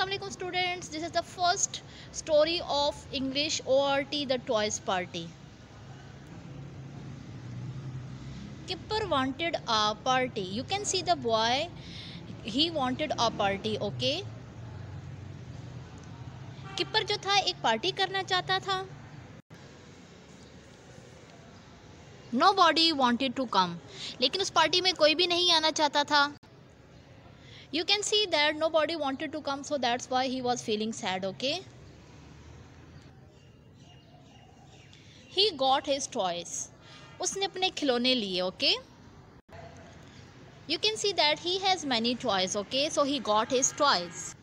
Assalamu alaikum students, this is the first story of English ORT, the Toys Party. Kipper wanted a party. You can see the boy, he wanted a party, okay? Kipper जो था एक party करना चाहता था. Nobody wanted to come. लेकिन उस party में कोई भी नहीं आना चाहता था. You can see that nobody wanted to come, so that's why he was feeling sad, okay? He got his toys. उसने अपने खिलौने लिए, okay? You can see that he has many toys, okay? So he got his toys.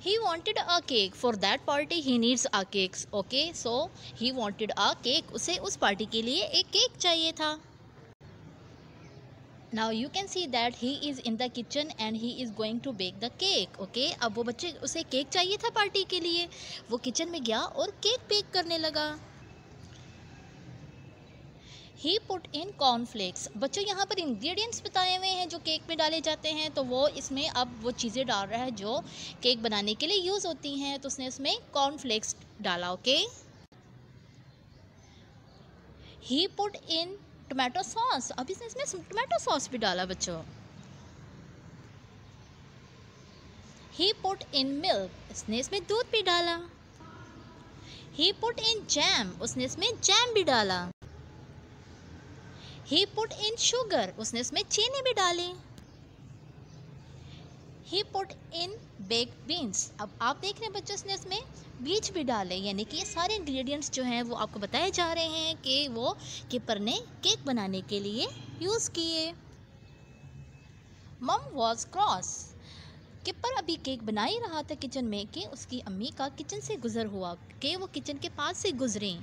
He wanted a cake. For that party he needs a cake, okay? So he wanted a cake. उसे उस party के लिए एक cake चाहिए था. Now you can see that he is in the kitchen and he is going to bake the cake, okay? अब वो बच्चे उसे केक चाहिए था पार्टी के लिए. वो किचन में गया और केक बेक करने लगा. He put in cornflakes. बच्चों यहाँ पर इंग्रेडिएंट्स बताए हुए हैं जो केक में डाले जाते हैं, तो वो इसमें अब वो चीज़ें डाल रहा है जो केक बनाने के लिए यूज़ होती हैं. तो उसने इसमें कॉर्नफ्लेक्स डाला, okay? He put in tomato sauce. अब इसने इसमें टोमेटो सॉस भी डाला बच्चों. He put in milk. इसने इसमें दूध भी डाला. He put in jam. उसने इसमें जैम भी डाला. He put in sugar. उसने इसमें चीनी भी डाली. He put in baked beans. अब आप देख रहे हैं बच्चों, इसने इसमें बीज भी डाले. यानी कि ये सारे इंग्रेडिएंट्स जो हैं वो आपको बताए जा रहे हैं कि वो किपर ने केक बनाने के लिए यूज़ किए. मम वॉज क्रॉस. किपर अभी केक बना ही रहा था किचन में कि उसकी अम्मी का किचन से गुजर हुआ, कि वो किचन के पास से गुजरें.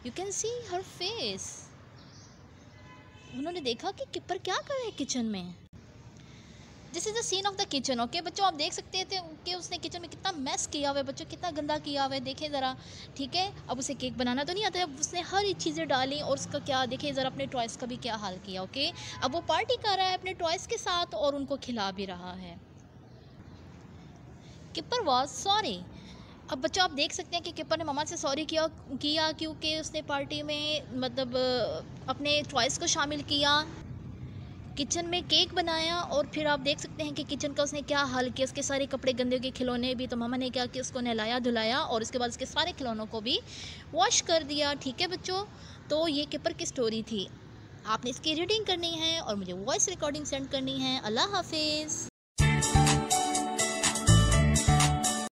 You can see her face. उन्होंने देखा कि किपर क्या कर रहे हैं किचन में. This is the scene of the kitchen, okay बच्चों? आप देख सकते थे कि उसने किचन में कितना मैस किया हुआ है बच्चों, कितना गंदा किया हुआ है. देखें ज़रा, ठीक है? अब उसे केक बनाना तो नहीं आता है, अब उसने हर एक चीज़ें डाली और उसका क्या, देखें ज़रा अपने टॉयज़ का भी क्या हाल किया, ओके? अब वो पार्टी कर रहा है अपने टॉयज़ के साथ और उनको खिला भी रहा है. किपर वॉज सॉरी. अब बच्चों आप देख सकते हैं कि किपर ने मम्मा से सॉरी किया क्योंकि उसने पार्टी में मतलब अपने टॉयज़ को शामिल किया, किचन में केक बनाया और फिर आप देख सकते हैं कि किचन का उसने क्या हाल किया. उसके सारे कपड़े गंदे हो गए, खिलौने भी. तो मामा ने क्या किया, उसको नहलाया धुलाया और उसके बाद उसके सारे खिलौनों को भी वॉश कर दिया. ठीक है बच्चों? तो ये किपर की स्टोरी थी. आपने इसकी रीडिंग करनी है और मुझे वॉइस रिकॉर्डिंग सेंड करनी है. अल्लाह हाफिज़.